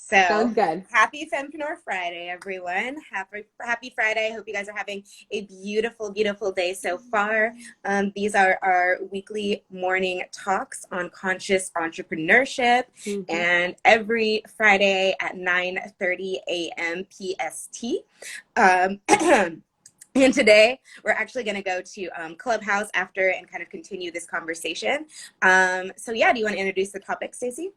So Sounds good. happy Fempreneur Friday, everyone. Happy Friday. I hope you guys are having a beautiful, beautiful day so far. These are our weekly morning talks on conscious entrepreneurship. Hmm. And every Friday at 9:30 a.m. PST. Um, And today we're actually going to go to Clubhouse after and kind of continue this conversation. So yeah, do you want to introduce the topic, Stacey?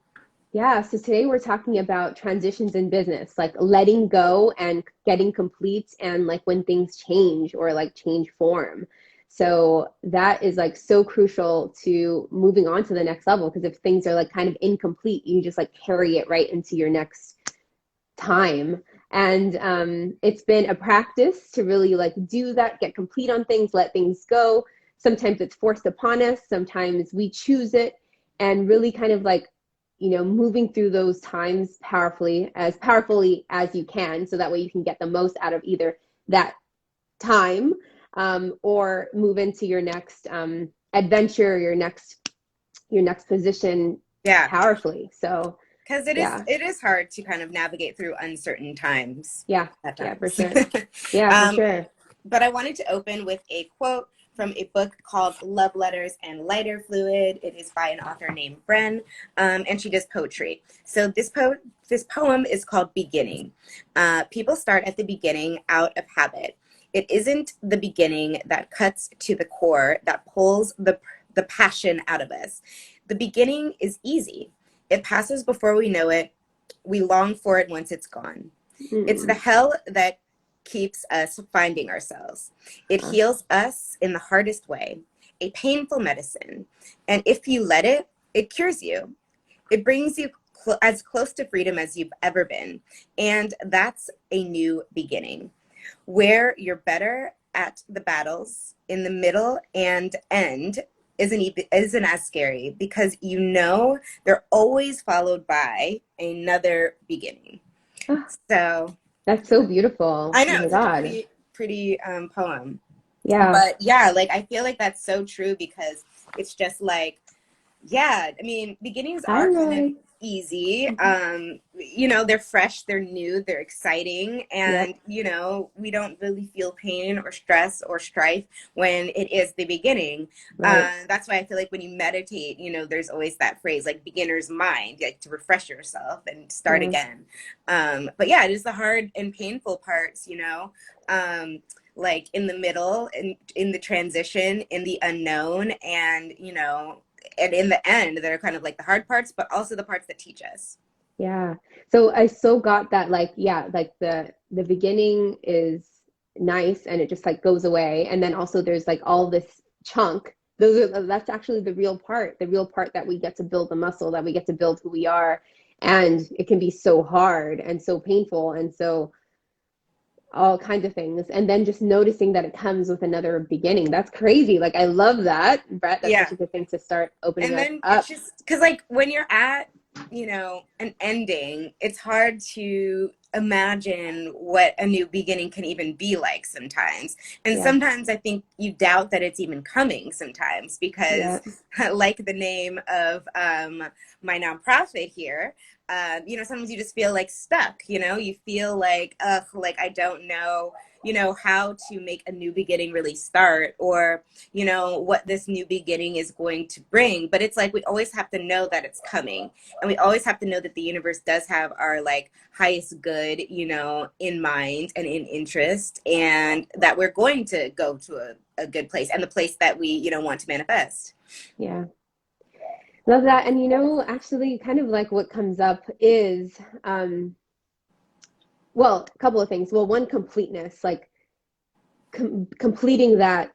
Yeah, so today we're talking about transitions in business, like letting go and getting complete and like when things change or like change form. So that is like so crucial to moving on to the next level because if things are like kind of incomplete, you just like carry it right into your next time. And it's been a practice to really like do that, get complete on things, let things go. Sometimes it's forced upon us, sometimes we choose it, and really kind of like, moving through those times powerfully as you can, so that way you can get the most out of either that time or move into your next adventure, your next position Yeah, powerfully. So because yeah, it is hard to kind of navigate through uncertain times yeah, at yeah, for times. sure. Yeah, for um, sure. but I wanted to open with a quote from a book called Love Letters and Lighter Fluid. It is by an author named Bren, and she does poetry. So this poem is called Beginning. People start at the beginning out of habit. It isn't the beginning that cuts to the core, that pulls the passion out of us. The beginning is easy. It passes before we know it. We long for it once it's gone. It's the Mm. hell that keeps us finding ourselves. It Uh, heals us in the hardest way, a painful medicine. And if you let it, it cures you. It brings you as close to freedom as you've ever been. And that's a new beginning where you're better at the battles in the middle and end isn't as scary because they're always followed by another beginning. ah, So that's so beautiful. I Oh know my it's like a God. pretty poem, Yeah. but yeah, like I feel like that's so true because it's just like yeah, I mean, beginnings Hi, are kind of Roy. easy. Mhm. They're fresh, they're new, they're exciting, and Yep. we don't really feel pain or stress or strife when it is the beginning. Right. That's why I feel like when you meditate, there's always that phrase like beginner's mind, like to refresh yourself and start Yeah. again. But yeah, it is the hard and painful parts, like in the middle and in the transition, in the unknown, and in the end, they're kind of like the hard parts, but also the parts that teach us. Yeah. So I so got that like yeah, like the beginning is nice and it just like goes away and then also there's like all this chunk. That's actually the real part that we get to build the muscle, that we get to build who we are. And it can be so hard and so painful and so all kinds of things. And then just noticing that it comes with another beginning. That's crazy. Like I love that, Brett. That's such Yeah. a good thing to start opening And us then it's up. just because, like, when you're at, an ending, it's hard to imagine what a new beginning can even be like sometimes. And Yeah. sometimes I think you doubt that it's even coming sometimes because, Yeah. like the name of my nonprofit here, sometimes you just feel like stuck, you feel like, ugh, like I don't know, how to make a new beginning really start or what this new beginning is going to bring. But it's like we always have to know that it's coming. And we always have to know that the universe does have our like highest good, in mind and in interest, and that we're going to go to a good place and the place that we, want to manifest. Yeah. Love that. And actually kind of like what comes up is well, a couple of things. Well, one, completeness, like completing that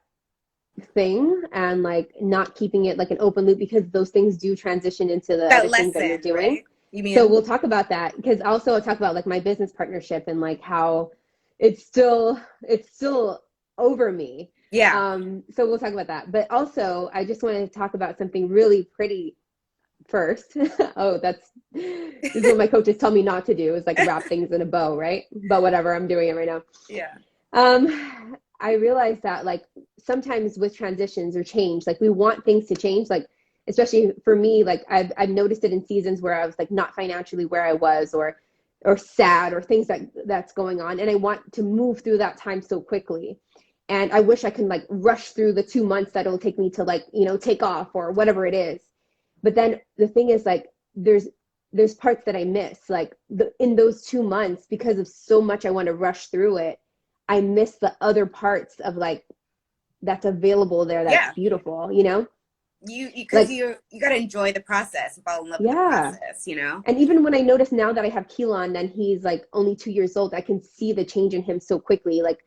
thing and like not keeping it like an open loop because those things do transition into the That other things that you're lesson, doing. right? You So mean? we'll talk about that because also I'll talk about like my business partnership and like how it's still over me. Yeah. So we'll talk about that. But also I just want to talk about something really pretty first. Oh, this is what my coaches tell me not to do is like wrap things in a bow, right? But whatever, I'm doing it right now. Yeah. I realized that like sometimes with transitions or change, like we want things to change, like especially for me, like I've noticed it in seasons where I was like not financially where I was, or or sad or things that's going on, and I want to move through that time so quickly. And I wish I could like rush through the 2 months that it'll take me to like, take off or whatever it is. But then the thing is like there's parts that I miss. Like in those 2 months, because of so much I want to rush through it, I miss the other parts of like that's available there that's Yeah. beautiful, Because like you got to enjoy the process, fall in love with the yeah. process, you know? And even when I notice now that I have Keelan and he's like only 2 years old, I can see the change in him so quickly. Like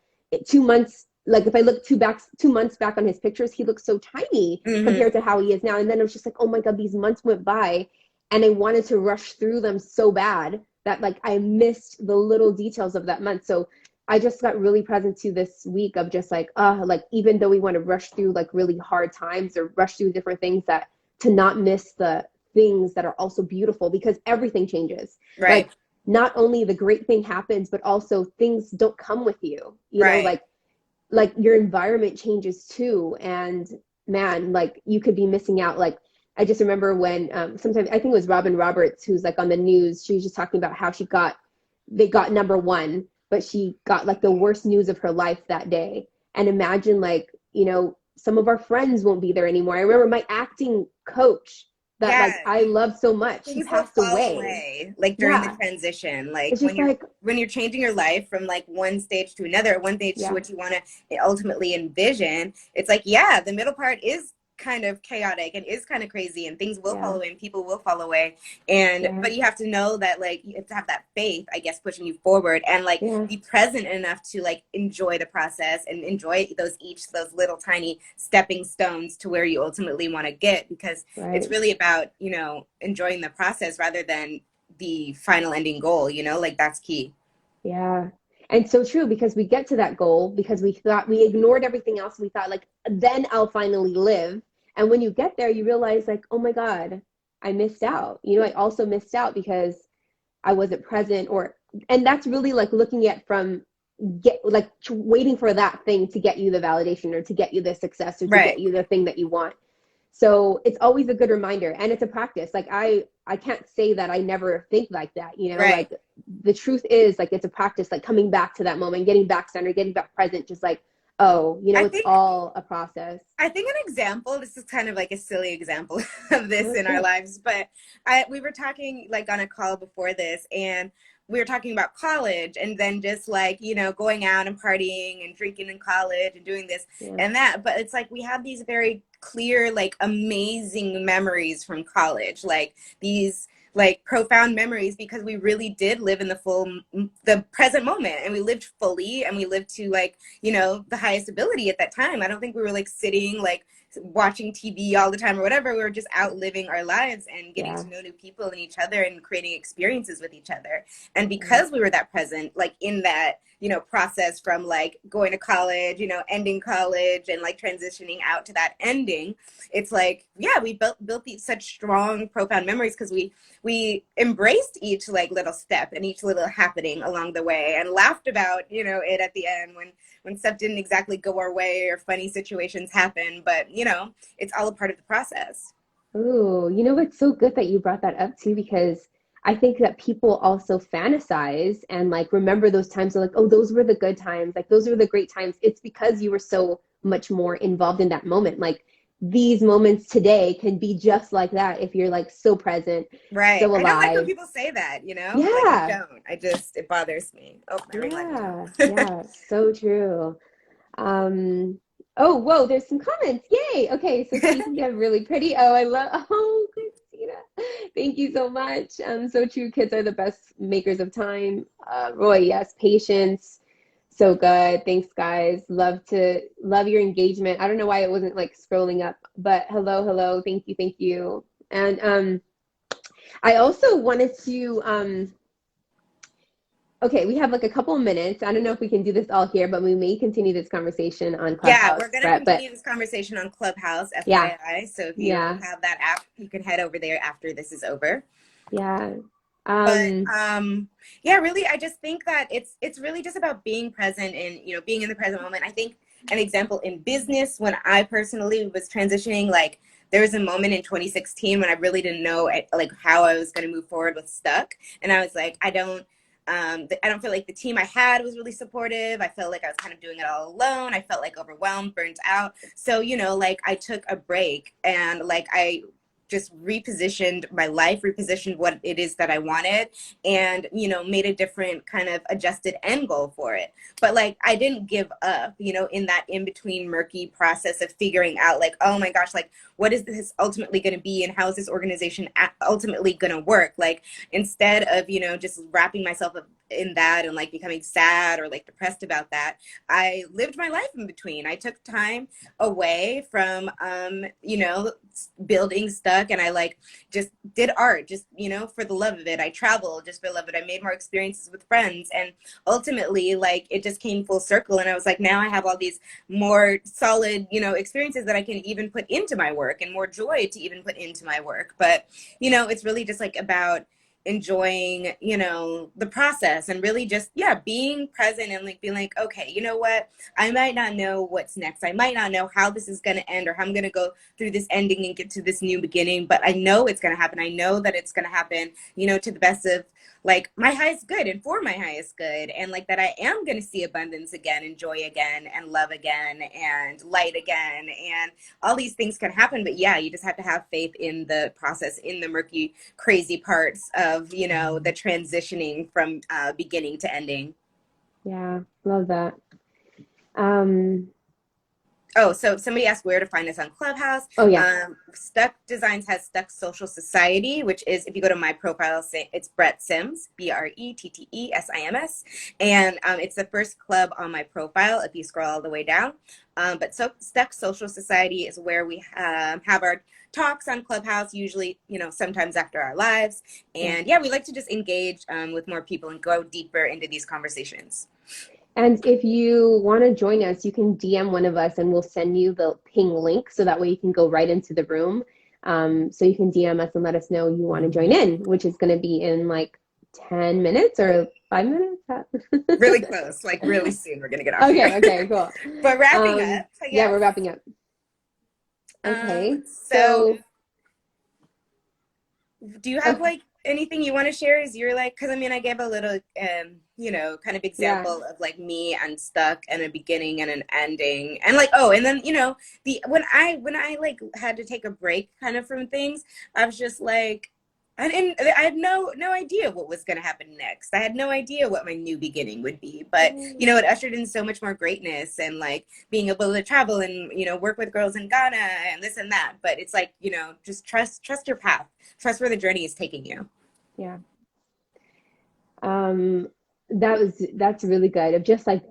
2 months, like if I look 2 months back on his pictures, he looks so tiny Mm-hmm. compared to how he is now. And then I was just like, oh my God, these months went by and I wanted to rush through them so bad that like I missed the little details of that month. So I just got really present to this week of just like even though we want to rush through like really hard times or rush through different things, that to not miss the things that are also beautiful, because everything changes. Right. Like not only the great thing happens, but also things don't come with you, Right. like your environment changes too. And man, like you could be missing out. Like I just remember when sometimes I think it was Robin Roberts who's like on the news, she was just talking about how they got number one, but she got like the worst news of her life that day. And imagine like, some of our friends won't be there anymore. I remember my acting coach that Yeah. like I love so much, he Things will passed fall away. away like during the Yeah. transition, like It's just like, when you're changing your life from like one stage to another, one stage to yeah, what you want to ultimately envision. It's like, yeah, the middle part is kind of chaotic and is kind of crazy, and things will fall yeah, away and people will fall away, and yeah, but you have to know that, like, you have to have that faith, I guess, pushing you forward, and like yeah, be present enough to like enjoy the process and enjoy those little tiny stepping stones to where you ultimately want to get, because it's right. really about, enjoying the process rather than the final ending goal, like that's key. Yeah. And so true, because we get to that goal because we thought we ignored everything else. We thought like, then I'll finally live. And when you get there, you realize like, oh my God, I missed out. I also missed out because I wasn't present, and that's really like looking at from waiting for that thing to get you the validation or to get you the success or to get Right. you the thing that you want. So it's always a good reminder, and it's a practice. Like I can't say that I never think like that, Right. like the truth is like it's a practice, like coming back to that moment, getting back centered, getting back present, just like, oh, I it's think all a process. I think an example, this is kind of like a silly example of Oh, this that's in our good. lives, but we were talking like on a call before this, and we were talking about college, and then just like, going out and partying and drinking in college and doing this Yeah. and that. But it's like we have these very clear, like amazing memories from college, like these like profound memories, because we really did live in the present moment, and we lived fully, and we lived to like, the highest ability at that time. I don't think we were like sitting like watching TV all the time or whatever. We were just out living our lives and getting Yeah. to know new people and each other and creating experiences with each other. And Yeah. because we were that present, like in that, process from like going to college, ending college and like transitioning out to that ending, it's like, yeah, we built these such strong, profound memories because we embraced each like little step and each little happening along the way and laughed about, it at the end when stuff didn't exactly go our way or funny situations happen. But, it's all a part of the process. Ooh, it's so good that you brought that up too, because I think that people also fantasize and like remember those times. They're like, oh, those were the good times. Like those were the great times. It's because you were so much more involved in that moment. Like these moments today can be just like that if you're like so present, Right. so I don't like when alive. people say that, like I Yeah. don't. It bothers me. Oh, my ring light went Yeah. out. Yeah. So true. Um, oh, whoa, there's some comments. Yay. Okay, so Stacey, you have really pretty. Oh, I love, oh, Christina. Thank you so much. So true. Kids are the best makers of time. Roy, yes, patience. So good. Thanks, guys. Love your engagement. I don't know why it wasn't like scrolling up, but hello, hello. Thank you, thank you. And I also wanted to okay, we have like a couple of minutes. I don't know if we can do this all here, but we may continue this conversation on Yeah, we're Clubhouse, going to Brett. But continue this conversation on Clubhouse, yeah, FYI. So if you yeah, have that app, you can head over there after this is over. yeah. But Um, yeah, really, I just think that it's really just about being present and, being in the present moment. I think an example in business, when I personally was transitioning, like there was a moment in 2016 when I really didn't know like how I was going to move forward with Stuck, and I was like, I don't feel like the team I had was really supportive. I felt like I was kind of doing it all alone. I felt like overwhelmed, burnt out. So, like I took a break, and like I just repositioned my life, repositioned what it is that I wanted, and, made a different kind of adjusted end goal for it. But like, I didn't give up, in that in between murky process of figuring out like, oh my gosh, like, what is this ultimately going to be? And how is this organization ultimately going to work? Like, instead of, just wrapping myself up in that and like becoming sad or like depressed about that, I lived my life in between. I took time away from, building stuck, and I like just did art, just, for the love of it. I traveled just for the love of it. I made more experiences with friends, and ultimately like it just came full circle, and I was like, now I have all these more solid, experiences that I can even put into my work, and more joy to even put into my work. But it's really just like about enjoying, the process, and really just, yeah, being present, and like being like, okay, you know what, I might not know what's next, I might not know how this is going to end, or how I'm going to go through this ending and get to this new beginning, but I know it's going to happen. I know that it's going to happen, to the best of like my highest good, and for my highest good, and like that I am going to see abundance again, and joy again, and love again, and light again, and all these things can happen. But yeah, you just have to have faith in the process, in the murky, crazy parts of, the transitioning from beginning to ending. Yeah, love that. Um, Oh, so somebody asked where to find us on Clubhouse. oh yeah. Stuck Designs has Stuck Social Society, which is, if you go to my profile, it's Brett Sims, BRETTESIMS. And it's the first club on my profile if you scroll all the way down. But so Stuck Social Society is where we have our talks on Clubhouse, usually, sometimes after our lives. And yeah, we like to just engage with more people and go deeper into these conversations. And if you want to join us, you can DM one of us and we'll send you the ping link so that way you can go right into the room. So you can DM us and let us know you want to join in, which is going to be in like 10 minutes or 5 minutes. Really close, like really soon we're going to get off Okay, here. okay, cool. But wrapping up, I Yeah, guess. we're wrapping up. Okay, So so do you have like anything you want to share? Is you're like, because I mean, I gave a little, kind of yeah. example of like me and Stuck, and a beginning and an ending, and like, oh, and then the when I like had to take a break kind of from things, I was just like, and I had no idea what was going to happen next. I had no idea what my new beginning would be, but it ushered in so much more greatness, and like being able to travel, and work with girls in Ghana and this and that. But it's like, just trust your path, trust where the journey is taking you. Yeah. Um, that's really good. Of just like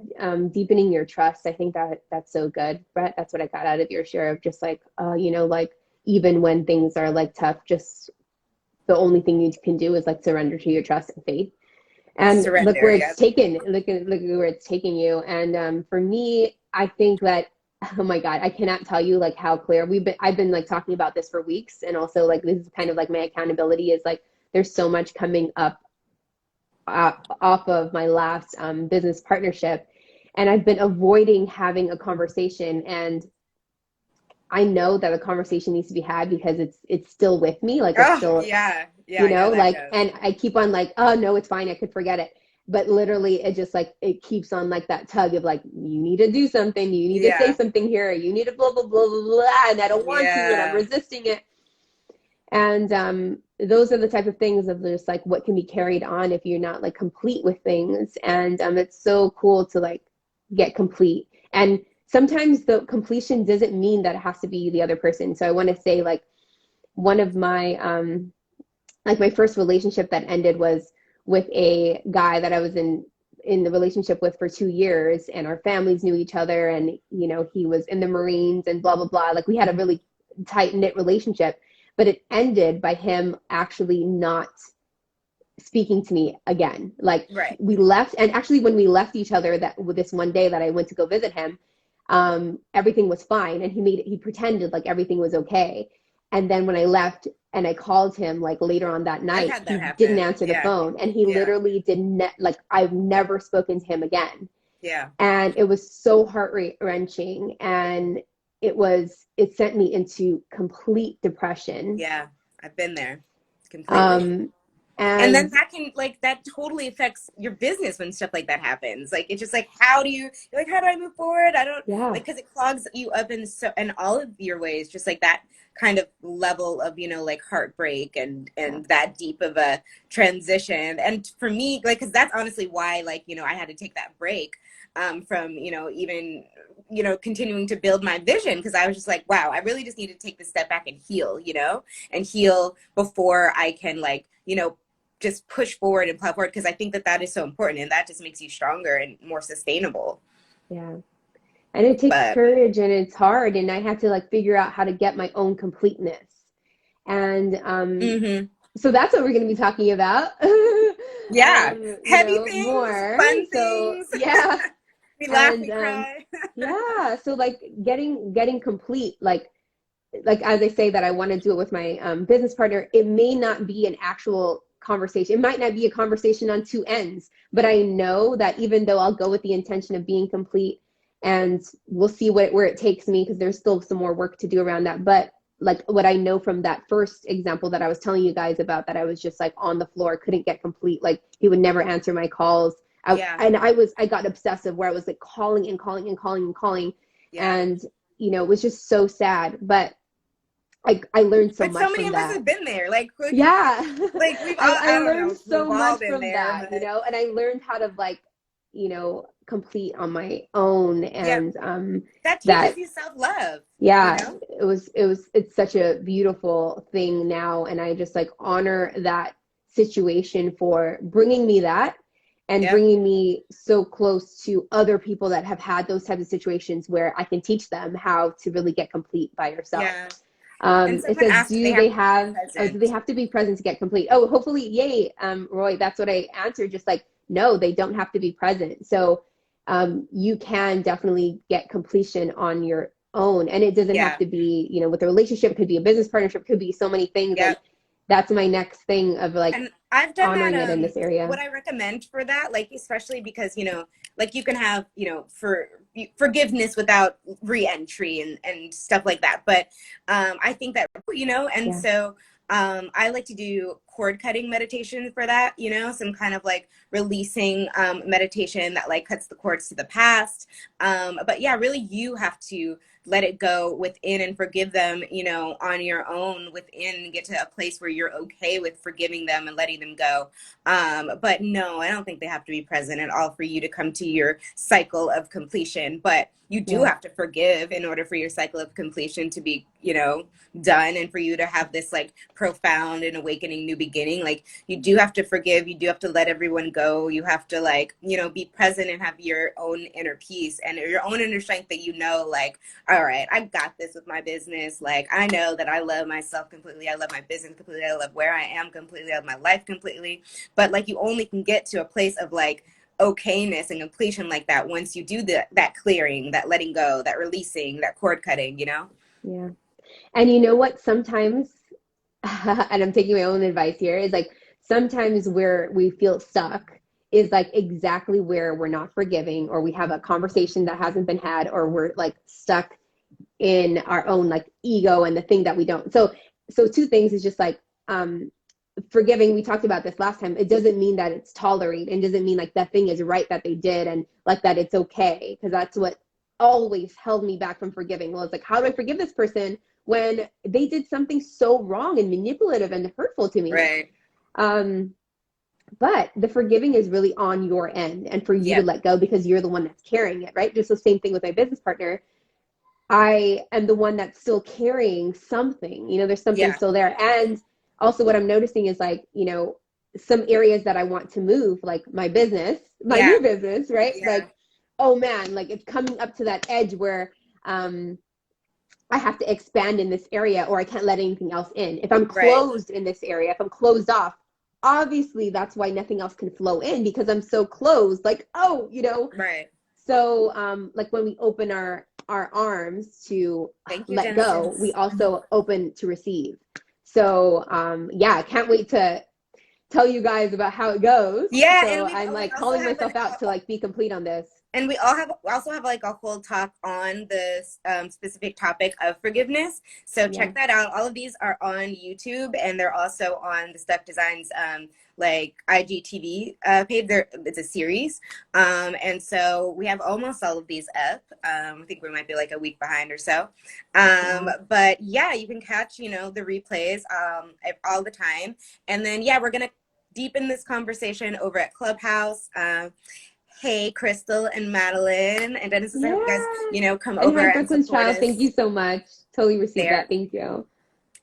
deepening your trust. I think that's so good, Brett. That's what I got out of your share of just like like even when things are like tough, just the only thing you can do is like surrender to your trust and faith. And look Surrender, where yeah. it's taken. Look where it's taking you. And for me, I think that oh my God, I cannot tell you like how clear I've been like talking about this for weeks, and also like this is kind of like my accountability is like there's so much coming up off of my last business partnership, and I've been avoiding having a conversation. And I know that a conversation needs to be had because it's still with me, like it's Oh still, yeah, yeah, I know that like, goes. and I keep on like, oh no, it's fine, I could forget it. But literally, it just like it keeps on like that tug of like, you need to do something, you need to say Yeah, something here, you need to blah blah blah blah blah, and I don't want to, and I'm yeah. resisting it. And those are the type of things of just like what can be carried on if you're not like complete with things. And it's so cool to like get complete. And sometimes the completion doesn't mean that it has to be the other person. So I want to say like one of my like my first relationship that ended was with a guy that I was in the relationship with for 2 years, and our families knew each other, and he was in the Marines and blah blah blah. Like we had a really tight knit relationship, but it ended by him actually not speaking to me again. Like Right. we left, and actually when we left each other that with this one day that I went to go visit him, everything was fine, and he pretended like everything was okay. And then when I left and I called him like later on that I've night, had that he didn't happen. answer the Yeah, phone, and he yeah, literally didn't like I've never spoken to him again. yeah, And it was so heart wrenching, and it sent me into complete depression. yeah. I've been there completely. And And then that can like that totally affects your business when stuff like that happens. Like it's just like how do you you're like how do I move forward? I don't yeah, like because it clogs you up in all of your ways. Just like that kind of level of like heartbreak yeah, and that deep of a transition. And for me, like because that's honestly why like I had to take that break from even continuing to build my vision because I was just like wow I really just need to take this step back and heal and heal before I can like just push forward and plow forward because I think that that is so important and that just makes you stronger and more sustainable. yeah. And it takes But courage and it's hard. And I had to like figure out how to get my own completeness. And mm-hmm. so that's what we're going to be talking about, Yeah, heavy things, more. fun So things. yeah. We laugh, And we cry. yeah. So like getting complete, like as I say that I want to do it with my business partner, it may not be an actual conversation. It might not be a conversation on two ends, but I know that even though I'll go with the intention of being complete, and we'll see where it takes me because there's still some more work to do around that. But like what I know from that first example that I was telling you guys about, that I was just like on the floor, couldn't get complete. Like he would never answer my calls. Yeah, I got obsessive where I was like calling and calling and calling and calling, yeah. and it was just so sad. But I learned so But so much many from of us that. have been there. Yeah. Like we've all, I I don't learned know, we've so all much been from there, that, but and I learned how to like, complete on my own. yeah, And that teaches that, you self-love, you yeah, know? it's such a beautiful thing now. And I just like honor that situation for bringing me that and Yep. bringing me so close to other people that have had those types of situations where I can teach them how to really get complete by yourself. Yeah. And It someone says, asked if they have to be do they present. have to be present to get complete? Oh, hopefully, yay, Roy, that's what I answered. Just like, no, they don't have to be present. So you can definitely get completion on your own. And it doesn't have Yeah. to be, with a relationship, it could be a business partnership, it could be so many things. And Yep. that's my next thing of like And I've done that. honoring it in this area. What I recommend for that, like especially because like you can have for forgiveness without re-entry and stuff like that. But I think that and Yeah. so I like to do cord cutting meditation for that. Some kind of like releasing meditation that like cuts the cords to the past. But yeah, really, you have to let it go within and forgive them, on your own within and get to a place where you're okay with forgiving them and letting them go. But no, I don't think they have to be present at all for you to come to your cycle of completion. But you do Yeah. have to forgive in order for your cycle of completion to be, done and for you to have this like profound and awakening new beginning. Like you do have to forgive, you do have to let everyone go. You have to like, be present and have your own inner peace and your own inner strength that like, all right, I got this with my business. Like, I know that I love myself completely. I love my business completely. I love where I am completely. I love my life completely. But like, you only can get to a place of like okayness and completion like that once you do that clearing, that letting go, that releasing, that cord cutting. Yeah. And you know what? Sometimes, and I'm taking my own advice here, is like sometimes where we feel stuck is like exactly where we're not forgiving, or we have a conversation that hasn't been had, or we're like stuck in our own like ego and the thing that we don't. So two things is just like forgiving. We talked about this last time. It doesn't mean that it's tolerate, and doesn't mean like that thing is right that they did and like that it's okay, because that's what always held me back from forgiving. Well, it's like, how do I forgive this person when they did something so wrong and manipulative and hurtful to me? Right. Um, but the forgiving is really on your end and for you to Yep. let go because you're the one that's carrying it, right? Just the same thing with my business partner. I am the one that's still carrying something, there's something Yeah. still there. And also what I'm noticing is like, some areas that I want to move, like my business, my Yeah. new business, right? Yeah. Like, oh man, like it's coming up to that edge where I have to expand in this area or I can't let anything else in. If I'm Right. closed in this area, if I'm closed off, obviously that's why nothing else can flow in because I'm so closed. Like, Right. so like when we open our arms to Thank you, let go, we Genesis. also open to receive. So yeah, I can't wait to tell you guys about how it goes. Yeah, and So I'm we like also calling have myself out to like be complete on this. and we all have also have like a whole talk on this specific topic of forgiveness. So Yeah. check that out. All of these are on YouTube and they're also on the Stuck Designs like IGTV page. There, it's a series, and so we have almost all of these up. I think we might be like a week behind or so. Wow. But yeah, you can catch, you know, the replays all the time. And then, yeah, we're going to deepen this conversation over at Clubhouse. Hey, Crystal and Madeline and Dennis, I hope you guys, Yeah. you know, come And hi, over and Brooklyn's support Child. Thank you us so much. Totally received there. that. Thank you.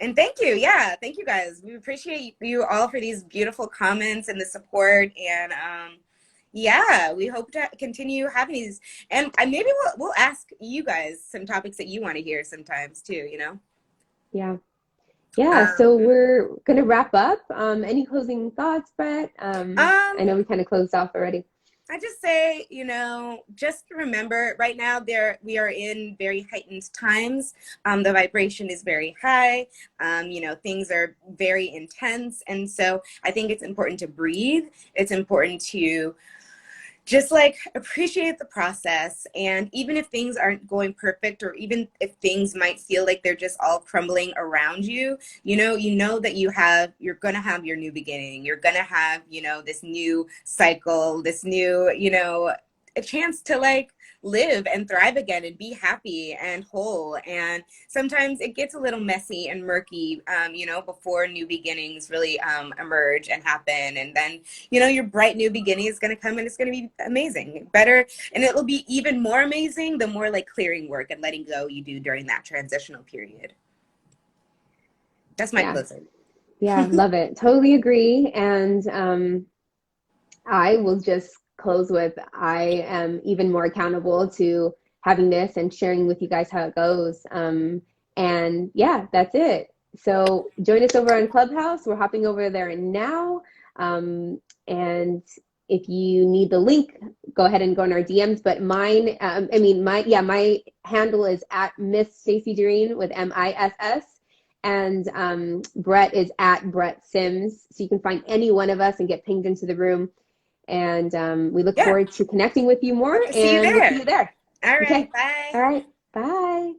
And thank you. Yeah, thank you guys. We appreciate you all for these beautiful comments and the support. And yeah, we hope to continue having these. And maybe we'll ask you guys some topics that you want to hear sometimes too, you know? Yeah. Yeah. So Um, we're going to wrap up. Any closing thoughts, Brett? I um, know we kind of closed off already. I just say, you know, just remember right now we are in very heightened times. The vibration is very high. You know, things are very intense. And so I think it's important to breathe. It's important to just like appreciate the process. And even if things aren't going perfect, or even if things might feel like they're just all crumbling around you, you know that you're going to have your new beginning. You're going to have, you know, this new cycle, this new, you know, a chance to like live and thrive again and be happy and whole. And sometimes it gets a little messy and murky, you know, before new beginnings really emerge and happen. And then, you know, your bright new beginning is going to come and it's going to be amazing, better. And it will be even more amazing the more like clearing work and letting go you do during that transitional period. That's my Yeah. closing. Yeah. Love it. Totally agree. And I will just close with I am even more accountable to having this and sharing with you guys how it goes. And yeah, that's it. So join us over on Clubhouse. We're hopping over there now. And if you need the link, go ahead and go in our DMs. But mine, my handle is at Miss Stacy Doreen with MISS. And Brett is at Brett Sims. So you can find any one of us and get pinged into the room. And we look Yeah. forward to connecting with you more, Hope to see you and we'll see there. you there. All right. Okay. Bye. All right. Bye.